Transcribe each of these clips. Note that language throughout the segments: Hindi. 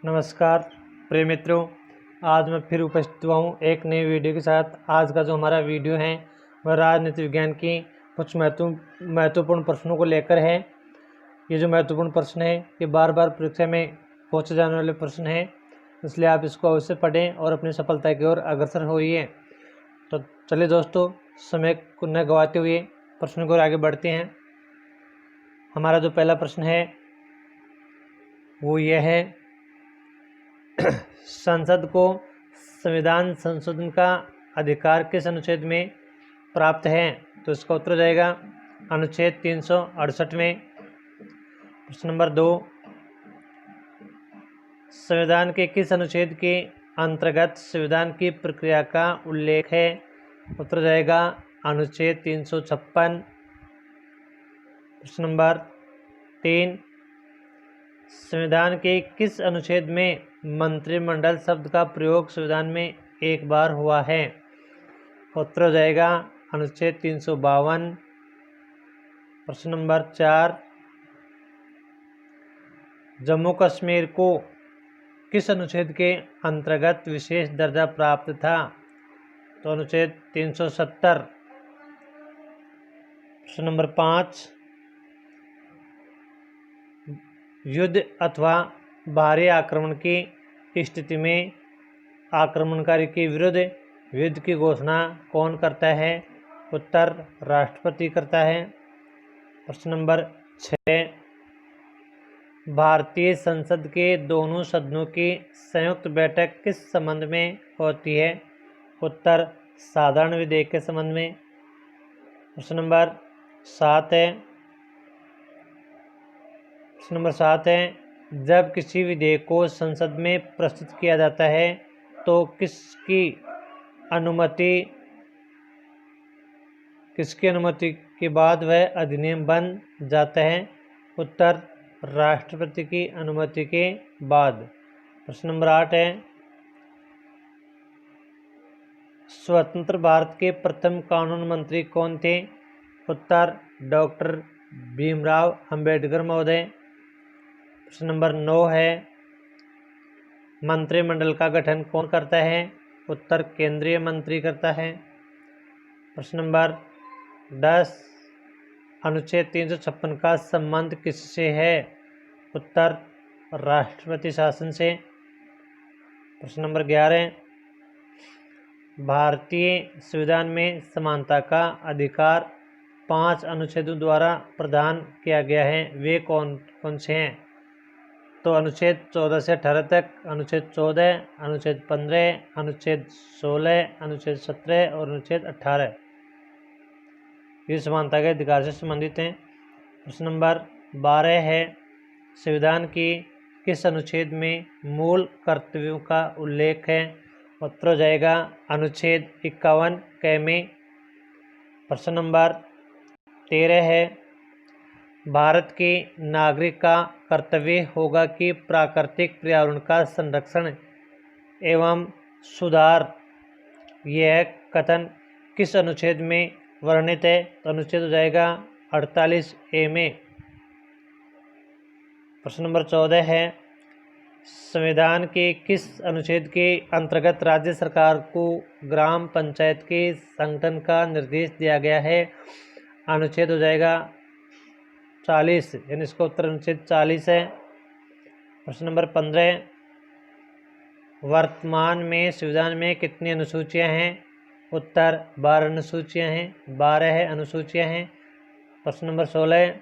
नमस्कार प्रिय मित्रों, आज मैं फिर उपस्थित हुआ हूँ एक नई वीडियो के साथ। आज का जो हमारा वीडियो है वह राजनीति विज्ञान की कुछ महत्वपूर्ण प्रश्नों को लेकर है। ये जो महत्वपूर्ण प्रश्न है ये बार बार परीक्षा में पूछे जाने वाले प्रश्न हैं, इसलिए आप इसको अवश्य पढ़ें और अपनी सफलता की ओर अग्रसर होइए। तो चलिए दोस्तों, समय को न गंवाते हुए प्रश्न की ओर आगे बढ़ते हैं। हमारा जो पहला प्रश्न है वो यह है, संसद को संविधान संशोधन का अधिकार किस अनुच्छेद में प्राप्त है? तो इसका उत्तर हो जाएगा अनुच्छेद 368 में। प्रश्न नंबर 2, संविधान के किस अनुच्छेद के अंतर्गत संविधान की प्रक्रिया का उल्लेख है? उत्तर हो जाएगा अनुच्छेद 356। प्रश्न नंबर 3, संविधान के किस अनुच्छेद में मंत्रिमंडल शब्द का प्रयोग संविधान में एक बार हुआ है? उत्तर हो जाएगा अनुच्छेद 352। प्रश्न नंबर 4, जम्मू कश्मीर को किस अनुच्छेद के अंतर्गत विशेष दर्जा प्राप्त था? तो अनुच्छेद 370। प्रश्न नंबर 5, युद्ध अथवा बाहरी आक्रमण की स्थिति में आक्रमणकारी के विरुद्ध युद्ध की घोषणा कौन करता है? उत्तर राष्ट्रपति करता है। प्रश्न नंबर 6, भारतीय संसद के दोनों सदनों की संयुक्त बैठक किस संबंध में होती है? उत्तर साधारण विधेयक के संबंध में। प्रश्न नंबर 7 है, जब किसी विधेयक को संसद में प्रस्तुत किया जाता है तो किसकी अनुमति के बाद वह अधिनियम बन जाता है? उत्तर राष्ट्रपति की अनुमति के बाद। प्रश्न नंबर 8 है, स्वतंत्र भारत के प्रथम कानून मंत्री कौन थे? उत्तर डॉक्टर भीमराव अंबेडकर महोदय। प्रश्न नंबर 9 है, मंत्रिमंडल का गठन कौन करता है? उत्तर केंद्रीय मंत्री करता है। प्रश्न नंबर 10, अनुच्छेद 356 का संबंध किससे है? उत्तर राष्ट्रपति शासन से। प्रश्न नंबर 11, भारतीय संविधान में समानता का अधिकार 5 अनुच्छेदों द्वारा प्रदान किया गया है, वे कौन कौन से हैं? तो अनुच्छेद 14 से 18 तक, अनुच्छेद 14, अनुच्छेद 15, अनुच्छेद 16, अनुच्छेद 17 और अनुच्छेद 18 ये समानता के अधिकार से संबंधित हैं। प्रश्न नंबर 12 है, संविधान की किस अनुच्छेद में मूल कर्तव्यों का उल्लेख है? उत्तर हो जाएगा अनुच्छेद 51 क में। प्रश्न नंबर 13 है, भारत के नागरिक का कर्तव्य होगा कि प्राकृतिक पर्यावरण का संरक्षण एवं सुधार, यह कथन किस अनुच्छेद में वर्णित है? तो अनुच्छेद हो जाएगा 48A में। प्रश्न नंबर 14 है, संविधान के किस अनुच्छेद के अंतर्गत राज्य सरकार को ग्राम पंचायत के संगठन का निर्देश दिया गया है? अनुच्छेद हो जाएगा 40, यानी इसका उत्तर अनुच्छेद 40 है। प्रश्न नंबर 15, वर्तमान में संविधान में कितनी अनुसूचियां हैं? उत्तर 12 अनुसूचियां हैं, 12 अनुसूचियां हैं। प्रश्न नंबर 16,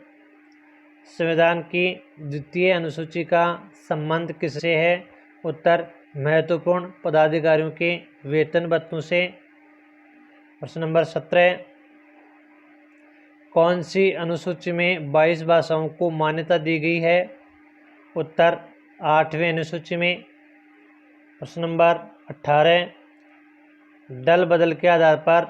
संविधान की द्वितीय अनुसूची का संबंध किससे है? उत्तर महत्वपूर्ण पदाधिकारियों के वेतन भत्तों से। प्रश्न नंबर 17, कौन सी अनुसूची में 22 भाषाओं को मान्यता दी गई है? उत्तर 8वीं अनुसूची में। प्रश्न नंबर 18, दल बदल के आधार पर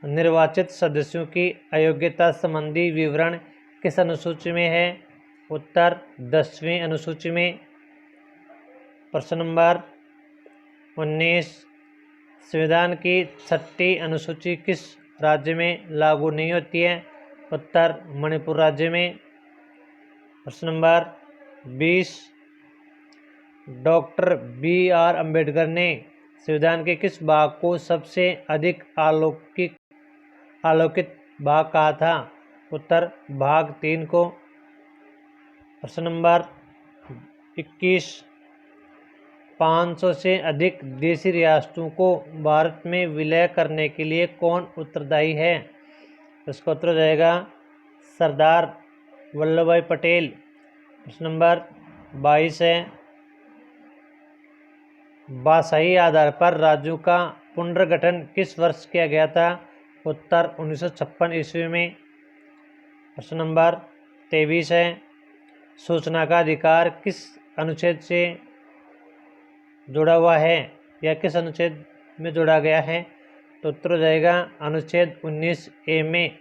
निर्वाचित सदस्यों की अयोग्यता संबंधी विवरण किस अनुसूची में है? उत्तर 10वीं अनुसूची में। प्रश्न नंबर 19, संविधान की 6ठी अनुसूची किस राज्य में लागू नहीं होती है? उत्तर मणिपुर राज्य में। प्रश्न नंबर 20, डॉक्टर B.R. अम्बेडकर ने संविधान के किस भाग को सबसे अधिक आलोकित भाग कहा था? उत्तर भाग 3 को। प्रश्न नंबर 21, 500 से अधिक देशी रियासतों को भारत में विलय करने के लिए कौन उत्तरदायी है? इसका उत्तर हो जाएगा सरदार वल्लभ भाई पटेल। प्रश्न नंबर 22 है, भाषाई आधार पर राज्यों का पुनर्गठन किस वर्ष किया गया था? उत्तर 1956 ईस्वी में। प्रश्न नंबर 23 है, सूचना का अधिकार किस अनुच्छेद से जुड़ा हुआ है या किस अनुच्छेद में जोड़ा गया है? तो उत्तर हो जाएगा अनुच्छेद 19A में।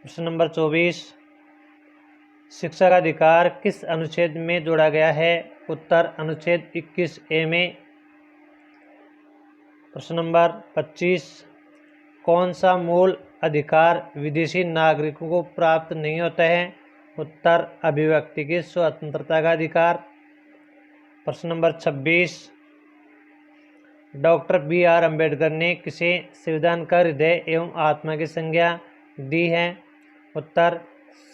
प्रश्न नंबर 24, शिक्षा का अधिकार किस अनुच्छेद में जोड़ा गया है? उत्तर अनुच्छेद 21A में। प्रश्न नंबर 25, कौन सा मूल अधिकार विदेशी नागरिकों को प्राप्त नहीं होता है? उत्तर अभिव्यक्ति की स्वतंत्रता का अधिकार। प्रश्न नंबर 26, डॉक्टर B.R. अम्बेडकर ने किसे संविधान का हृदय एवं आत्मा की संज्ञा दी है? उत्तर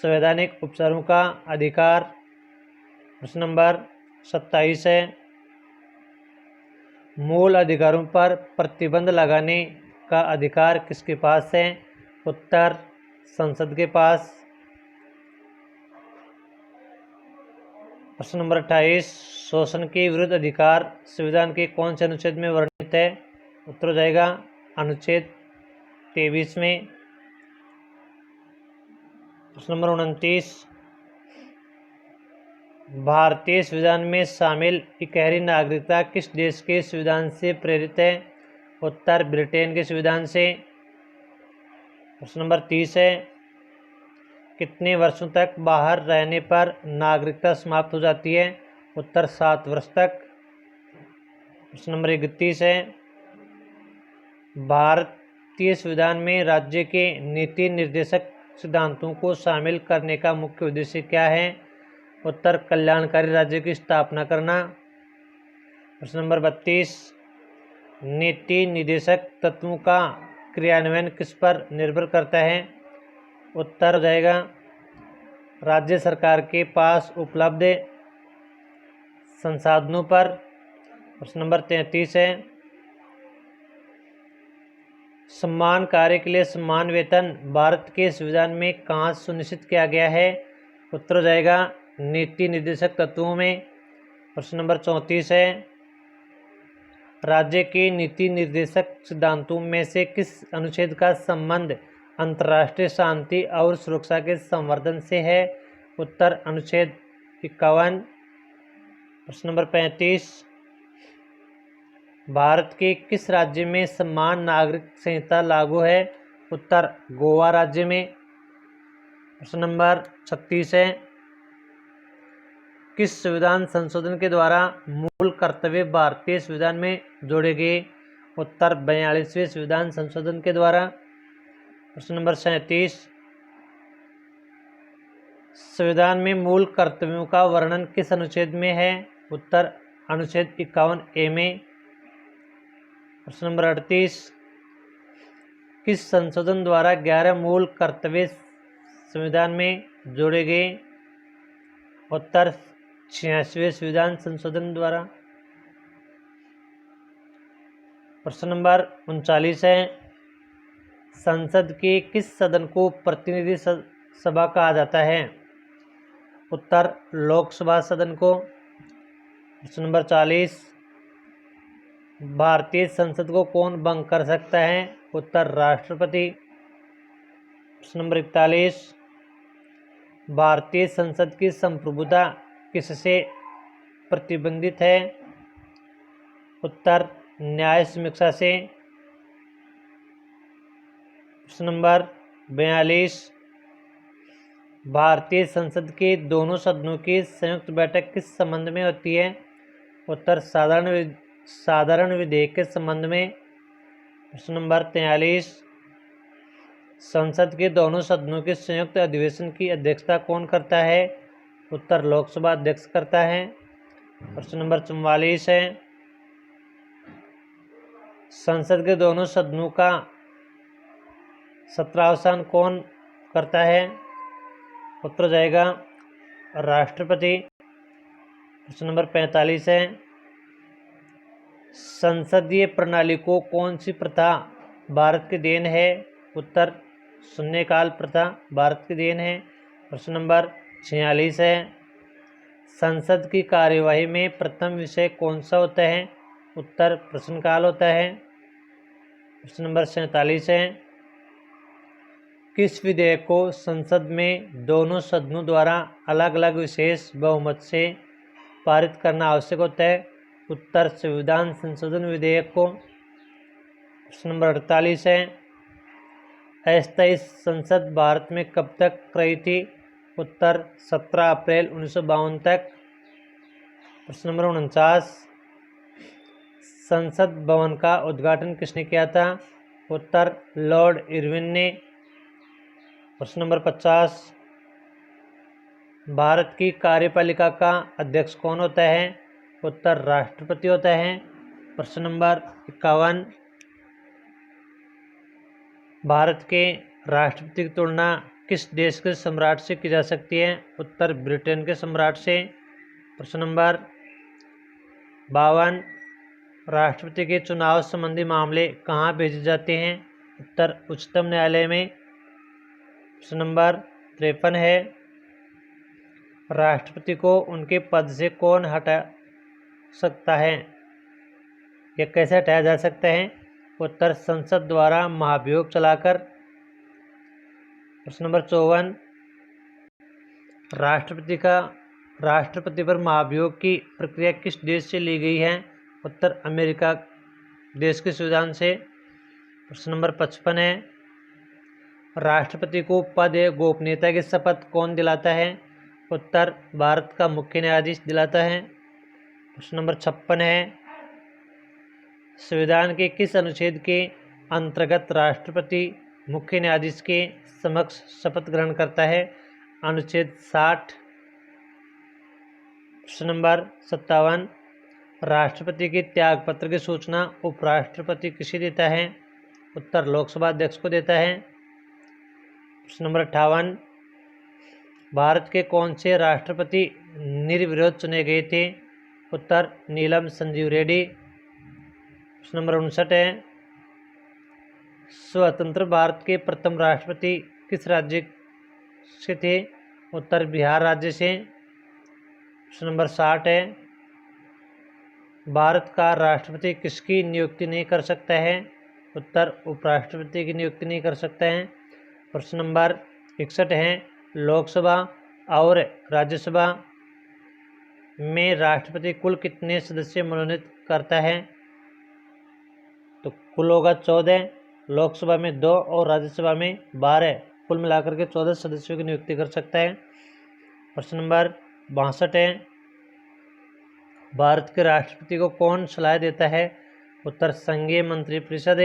संवैधानिक उपचारों का अधिकार। प्रश्न नंबर 27 है, मूल अधिकारों पर प्रतिबंध लगाने का अधिकार किसके पास है? उत्तर संसद के पास। प्रश्न नंबर 28, शोषण के विरुद्ध अधिकार संविधान के कौन से अनुच्छेद में वर्णित है? उत्तर हो जाएगा अनुच्छेद 23 में। प्रश्न नंबर 29, भारतीय संविधान में शामिल इकहरी नागरिकता किस देश के संविधान से प्रेरित है? उत्तर ब्रिटेन के संविधान से। प्रश्न नंबर 30 है, कितने वर्षों तक बाहर रहने पर नागरिकता समाप्त हो जाती है? उत्तर 7 वर्ष तक। प्रश्न नंबर 31 है, भारतीय संविधान में राज्य के नीति निर्देशक सिद्धांतों को शामिल करने का मुख्य उद्देश्य क्या है? उत्तर कल्याणकारी राज्य की स्थापना करना। प्रश्न नंबर 32, नीति निर्देशक तत्वों का क्रियान्वयन किस पर निर्भर करता है? उत्तर हो जाएगा राज्य सरकार के पास उपलब्ध संसाधनों पर। प्रश्न नंबर 33 है, समान कार्य के लिए समान वेतन भारत के संविधान में कहाँ सुनिश्चित किया गया है? उत्तर हो जाएगा नीति निर्देशक तत्वों में। प्रश्न नंबर 34 है, राज्य के नीति निर्देशक सिद्धांतों में से किस अनुच्छेद का संबंध अंतर्राष्ट्रीय शांति और सुरक्षा के संवर्धन से है? उत्तर अनुच्छेद 51। प्रश्न नंबर 35, भारत के किस राज्य में समान नागरिक संहिता लागू है? उत्तर गोवा राज्य में। प्रश्न नंबर 36 है, किस संविधान संशोधन के द्वारा मूल कर्तव्य भारतीय संविधान में जोड़े गए? उत्तर 42वें संविधान संशोधन के द्वारा। प्रश्न नंबर 37, संविधान में मूल कर्तव्यों का वर्णन किस अनुच्छेद में है? उत्तर अनुच्छेद 51A में। प्रश्न नंबर 38, किस संशोधन द्वारा 11 मूल कर्तव्य संविधान में जोड़े गए? उत्तर 86वें संविधान संशोधन द्वारा। प्रश्न नंबर 39 है, संसद के किस सदन को प्रतिनिधि सभा कहा जाता है? उत्तर लोकसभा सदन को। प्रश्न नंबर 40, भारतीय संसद को कौन भंग कर सकता है? उत्तर राष्ट्रपति। प्रश्न नंबर 41, भारतीय संसद की संप्रभुता किससे प्रतिबंधित है? उत्तर न्याय समीक्षा से। प्रश्न नंबर 42, भारतीय संसद के दोनों सदनों की संयुक्त बैठक किस संबंध में होती है? उत्तर साधारण विधेयक के संबंध में। प्रश्न नंबर 43, संसद के दोनों सदनों के संयुक्त अधिवेशन की अध्यक्षता कौन करता है? उत्तर लोकसभा अध्यक्ष करता है। प्रश्न नंबर 44 है, संसद के दोनों सदनों का सत्रावसान कौन करता है? उत्तर जाएगा राष्ट्रपति। प्रश्न नंबर 45 है, संसदीय प्रणाली को कौन सी प्रथा भारत की देन है? उत्तर शून्यकाल प्रथा भारत की देन है। प्रश्न नंबर 46 है, संसद की कार्यवाही में प्रथम विषय कौन सा होता है? उत्तर प्रश्नकाल होता है। प्रश्न नंबर 47 है, किस विधेयक को संसद में दोनों सदनों द्वारा अलग अलग विशेष बहुमत से पारित करना आवश्यक होता है? उत्तर संविधान संशोधन विधेयक को। प्रश्न नंबर 48 है, अस्थायी संसद भारत में कब तक रही थी? उत्तर 17 अप्रैल 1952 तक। प्रश्न नंबर 49, संसद भवन का उद्घाटन किसने किया था? उत्तर लॉर्ड इरविन ने। प्रश्न नंबर 50, भारत की कार्यपालिका का अध्यक्ष कौन होता है? उत्तर राष्ट्रपति होता है। प्रश्न नंबर 51, भारत के राष्ट्रपति की तुलना किस देश के सम्राट से की जा सकती है? उत्तर ब्रिटेन के सम्राट से। प्रश्न नंबर 52, राष्ट्रपति के चुनाव संबंधी मामले कहाँ भेजे जाते हैं? उत्तर उच्चतम न्यायालय में। प्रश्न नंबर 53 है, राष्ट्रपति को उनके पद से कौन हटा सकता है? यह कैसे हटाया जा सकता है? उत्तर संसद द्वारा महाभियोग चलाकर। प्रश्न नंबर 54, राष्ट्रपति पर महाभियोग की प्रक्रिया किस देश से ली गई है? उत्तर अमेरिका देश के संविधान से। प्रश्न नंबर 55 है, राष्ट्रपति को पद एवं गोपनीयता की शपथ कौन दिलाता है? उत्तर भारत का मुख्य न्यायाधीश दिलाता है। प्रश्न नंबर 56 है, संविधान के किस अनुच्छेद के अंतर्गत राष्ट्रपति मुख्य न्यायाधीश के समक्ष शपथ ग्रहण करता है? अनुच्छेद 60। प्रश्न नंबर 57, राष्ट्रपति के त्यागपत्र की सूचना उपराष्ट्रपति किसे देता है? उत्तर लोकसभा अध्यक्ष को देता है। प्रश्न नंबर 58, भारत के कौन से राष्ट्रपति निर्विरोध चुने गए थे? उत्तर नीलम संजीव रेड्डी। प्रश्न नंबर 59 है, स्वतंत्र भारत के प्रथम राष्ट्रपति किस राज्य से थे? उत्तर बिहार राज्य से। प्रश्न नंबर 60 है, भारत का राष्ट्रपति किसकी नियुक्ति नहीं कर सकता है? उत्तर उपराष्ट्रपति की नियुक्ति नहीं कर सकता है। प्रश्न नंबर 61 है, लोकसभा और राज्यसभा में राष्ट्रपति कुल कितने सदस्य मनोनीत करता है? तो कुल होगा 14, लोकसभा में 2 और राज्यसभा में 12, कुल मिलाकर के 14 सदस्यों की नियुक्ति कर सकता है। प्रश्न नंबर 62 है, भारत के राष्ट्रपति को कौन सलाह देता है? उत्तर संघीय मंत्रिपरिषद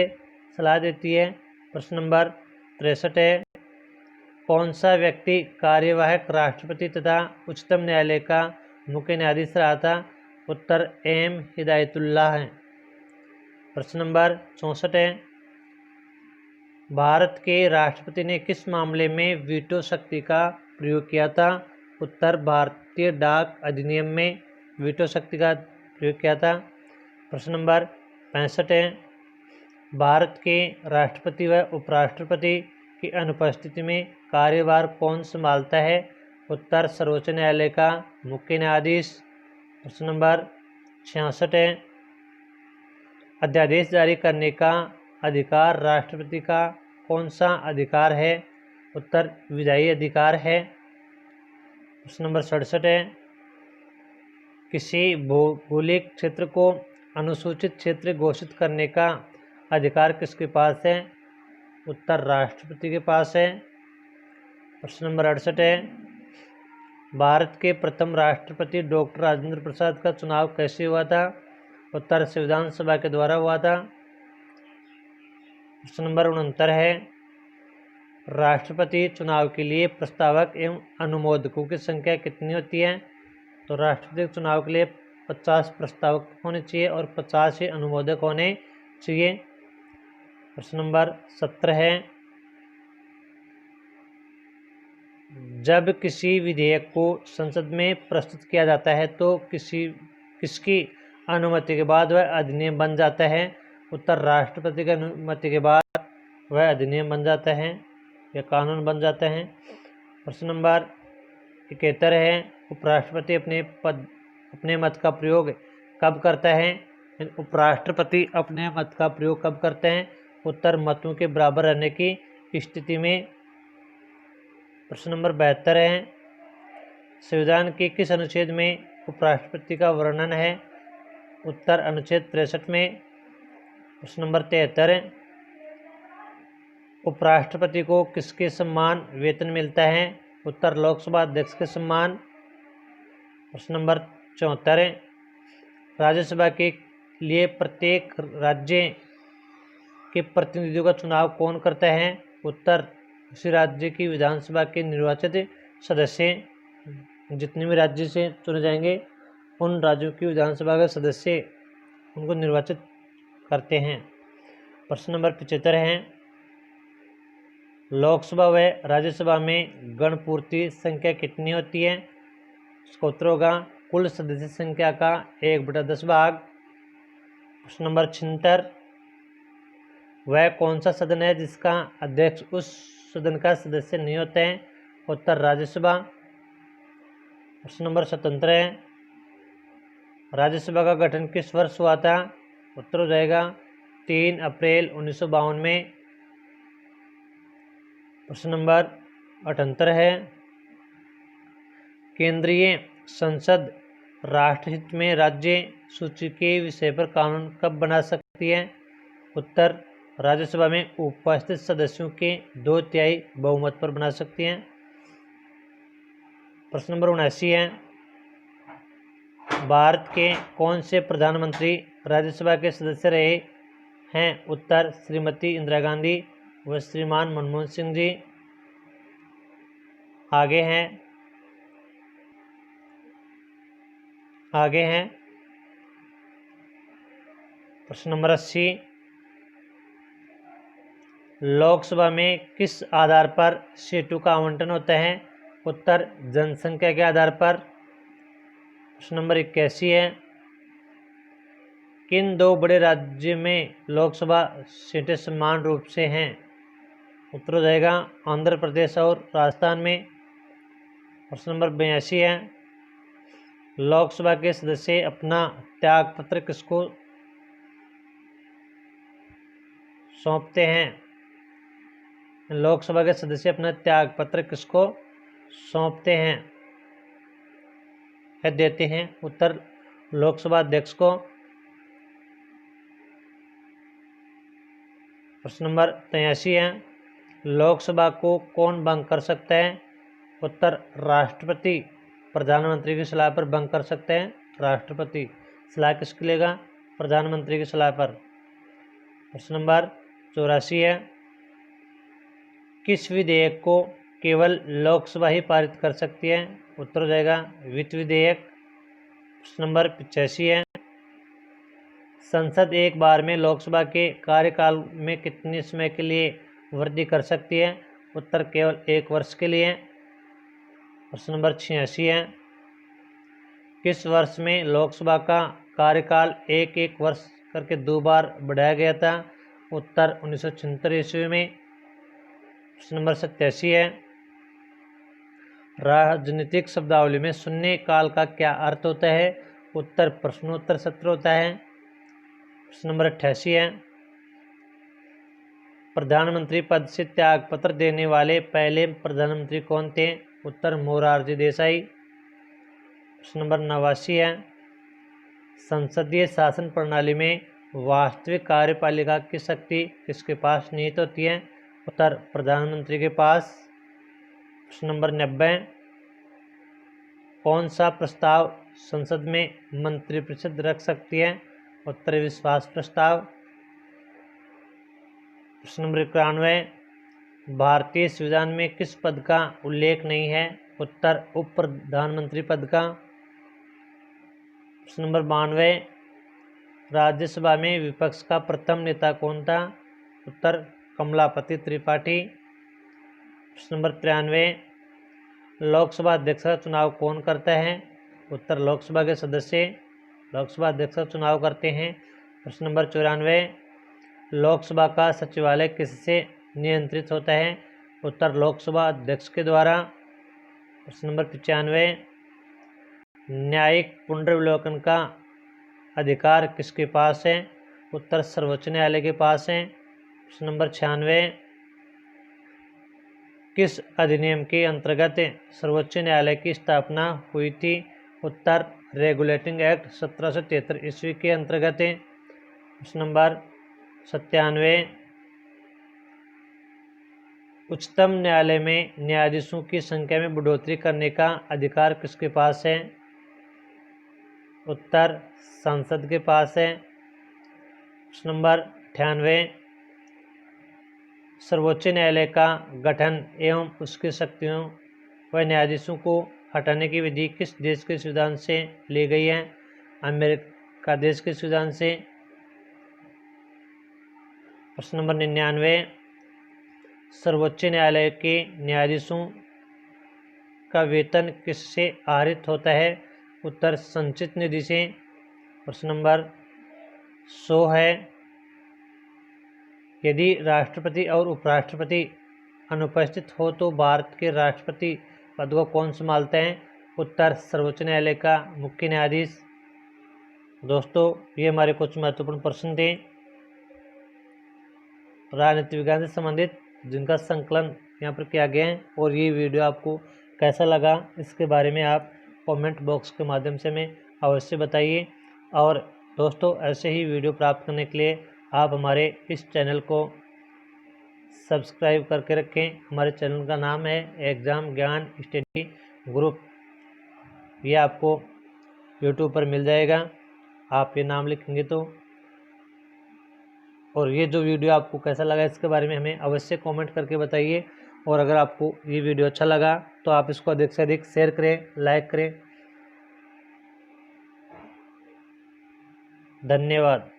सलाह देती है। प्रश्न नंबर 63 है, कौन सा व्यक्ति कार्यवाहक राष्ट्रपति तथा उच्चतम न्यायालय का मुख्य न्यायाधीश रहा था? उत्तर एम हिदायतुल्लाह है। प्रश्न नंबर 64 है, भारत के राष्ट्रपति ने किस मामले में वीटो शक्ति का प्रयोग किया था? उत्तर भारतीय डाक अधिनियम में वीटो शक्ति का प्रयोग किया था। प्रश्न नंबर 65 है, भारत के राष्ट्रपति व उपराष्ट्रपति की अनुपस्थिति में कार्यभार कौन संभालता है? उत्तर सर्वोच्च न्यायालय का मुख्य न्यायाधीश। प्रश्न नंबर 66 है, अध्यादेश जारी करने का अधिकार राष्ट्रपति का कौन सा अधिकार है? उत्तर विधायी अधिकार है। प्रश्न नंबर 67 है, किसी भौगोलिक क्षेत्र को अनुसूचित क्षेत्र घोषित करने का अधिकार किसके पास है? उत्तर राष्ट्रपति के पास है। प्रश्न नंबर 68 है, भारत के प्रथम राष्ट्रपति डॉक्टर राजेंद्र प्रसाद का चुनाव कैसे हुआ था? उत्तर संविधान सभा के द्वारा हुआ था। प्रश्न नंबर 69 है, राष्ट्रपति चुनाव के लिए प्रस्तावक एवं अनुमोदकों की संख्या कितनी होती है? तो राष्ट्रपति चुनाव के लिए 50 प्रस्तावक होने चाहिए और 50 ही अनुमोदक होने चाहिए। प्रश्न नंबर 17 है, जब किसी विधेयक को संसद में प्रस्तुत किया जाता है तो किसकी अनुमति के बाद वह अधिनियम बन जाता है? उत्तर राष्ट्रपति की अनुमति के बाद वह अधिनियम बन जाता है या कानून बन जाता है। प्रश्न नंबर 71 है, उपराष्ट्रपति अपने मत का प्रयोग कब करता है? उपराष्ट्रपति अपने मत का प्रयोग कब करते हैं? उत्तर मतों के बराबर रहने की स्थिति में। प्रश्न नंबर 72 है, संविधान के किस अनुच्छेद में उपराष्ट्रपति का वर्णन है? उत्तर अनुच्छेद 63 में। प्रश्न नंबर 73 है, उपराष्ट्रपति को किसके सम्मान वेतन मिलता है? उत्तर लोकसभा अध्यक्ष के सम्मान। प्रश्न नंबर 74 है, राज्यसभा के लिए प्रत्येक राज्य के प्रतिनिधियों का चुनाव कौन करता है? उत्तर उसी राज्य की विधानसभा के निर्वाचित सदस्य, जितने भी राज्य से चुने जाएंगे उन राज्यों की विधानसभा के सदस्य उनको निर्वाचित करते हैं। प्रश्न नंबर 75 है, लोकसभा व राज्यसभा में गणपूर्ति संख्या कितनी होती है? इसका उत्तर होगा कुल सदस्य संख्या का 1/10 भाग। प्रश्न नंबर 76, वह कौन सा सदन है जिसका अध्यक्ष उस सदन का सदस्य नहीं होते हैं? उत्तर राज्यसभा। प्रश्न नंबर 77 है, राज्यसभा का गठन किस वर्ष हुआ था? उत्तर हो जाएगा 3 अप्रैल 1952 में। प्रश्न नंबर 78 है, केंद्रीय संसद राष्ट्रहित में राज्य सूची के विषय पर कानून कब बना सकती है? उत्तर राज्यसभा में उपस्थित सदस्यों के 2/3 बहुमत पर बना सकती हैं। प्रश्न नंबर 79 है, भारत के कौन से प्रधानमंत्री राज्यसभा के सदस्य रहे हैं? उत्तर श्रीमती इंदिरा गांधी व श्रीमान मनमोहन सिंह जी। आगे हैं प्रश्न नंबर 80, लोकसभा में किस आधार पर सीटों का आवंटन होता है? उत्तर जनसंख्या के आधार पर। प्रश्न नंबर 81 है, किन 2 बड़े राज्य में लोकसभा सीटें समान रूप से हैं? उत्तर हो जाएगा आंध्र प्रदेश और राजस्थान में। प्रश्न नंबर 82 है, लोकसभा के सदस्य अपना त्यागपत्र किसको सौंपते हैं? लोकसभा के सदस्य अपना त्यागपत्र किसको सौंपते हैं या देते हैं? उत्तर लोकसभा अध्यक्ष को। प्रश्न नंबर 83 है, लोकसभा को कौन भंग कर सकता है? उत्तर राष्ट्रपति प्रधानमंत्री की सलाह पर भंग कर सकते हैं। राष्ट्रपति सलाह किसकी लेगा? प्रधानमंत्री की सलाह पर। प्रश्न नंबर 84 है, किस विधेयक को केवल लोकसभा ही पारित कर सकती है? उत्तर हो जाएगा वित्त विधेयक। प्रश्न नंबर 85 है, संसद एक बार में लोकसभा के कार्यकाल में कितने समय के लिए वृद्धि कर सकती है? उत्तर केवल 1 वर्ष के लिए। प्रश्न नंबर 86 है, किस वर्ष में लोकसभा का कार्यकाल 1 वर्ष करके 2 बार बढ़ाया गया था? उत्तर 1976 ईस्वी में। प्रश्न नंबर 87 है, राजनीतिक शब्दावली में शून्य काल का क्या अर्थ होता है? उत्तर प्रश्नोत्तर सत्र होता है। प्रश्न नंबर 88 है, प्रधानमंत्री पद से त्यागपत्र देने वाले पहले प्रधानमंत्री कौन थे? उत्तर मोरारजी देसाई। प्रश्न नंबर 89 है, संसदीय शासन प्रणाली में वास्तविक कार्यपालिका की शक्ति किसके पास निहित होती है? उत्तर प्रधानमंत्री के पास। प्रश्न नंबर 90, कौन सा प्रस्ताव संसद में मंत्रिपरिषद रख सकती है? उत्तर विश्वास प्रस्ताव। प्रश्न नंबर 91, भारतीय संविधान में किस पद का उल्लेख नहीं है? उत्तर उप प्रधानमंत्री पद का। प्रश्न नंबर 92, राज्यसभा में विपक्ष का प्रथम नेता कौन था? उत्तर कमलापति त्रिपाठी। प्रश्न नंबर 93, लोकसभा अध्यक्ष का चुनाव कौन करता है? उत्तर लोकसभा के सदस्य लोकसभा अध्यक्ष का चुनाव करते हैं। प्रश्न नंबर 94, लोकसभा का सचिवालय किससे नियंत्रित होता है? उत्तर लोकसभा अध्यक्ष के द्वारा। प्रश्न नंबर 95, न्यायिक पुनर्विलोकन का अधिकार किसके पास है? उत्तर सर्वोच्च न्यायालय के पास है। प्रश्न नंबर 96, किस अधिनियम के अंतर्गत सर्वोच्च न्यायालय की स्थापना हुई थी? उत्तर रेगुलेटिंग एक्ट 1773 ईस्वी के अंतर्गत। प्रश्न नंबर 97, उच्चतम न्यायालय में न्यायाधीशों की संख्या में बढ़ोतरी करने का अधिकार किसके पास है? उत्तर संसद के पास है। प्रश्न नंबर 98, सर्वोच्च न्यायालय का गठन एवं उसकी शक्तियों व न्यायाधीशों को हटाने की विधि किस देश के संविधान से ली गई है? अमेरिका देश के संविधान से। प्रश्न नंबर 99, सर्वोच्च न्यायालय के न्यायाधीशों का वेतन किससे आहरित होता है? उत्तर संचित निधि से। प्रश्न नंबर 100 है, यदि राष्ट्रपति और उपराष्ट्रपति अनुपस्थित हो तो भारत के राष्ट्रपति पद को कौन संभालते हैं? उत्तर सर्वोच्च न्यायालय का मुख्य न्यायाधीश। दोस्तों, ये हमारे कुछ महत्वपूर्ण प्रश्न थे राजनीति विज्ञान से संबंधित, जिनका संकलन यहाँ पर किया गया है। और ये वीडियो आपको कैसा लगा इसके बारे में आप कमेंट बॉक्स के माध्यम से हमें अवश्य बताइए। और दोस्तों, ऐसे ही वीडियो प्राप्त करने के लिए आप हमारे इस चैनल को सब्सक्राइब करके रखें। हमारे चैनल का नाम है एग्ज़ाम ज्ञान स्टडी ग्रुप। ये आपको यूट्यूब पर मिल जाएगा, आप ये नाम लिखेंगे तो। और ये जो वीडियो आपको कैसा लगा इसके बारे में हमें अवश्य कमेंट करके बताइए। और अगर आपको ये वीडियो अच्छा लगा तो आप इसको अधिक से अधिक शेयर करें, लाइक करें। धन्यवाद।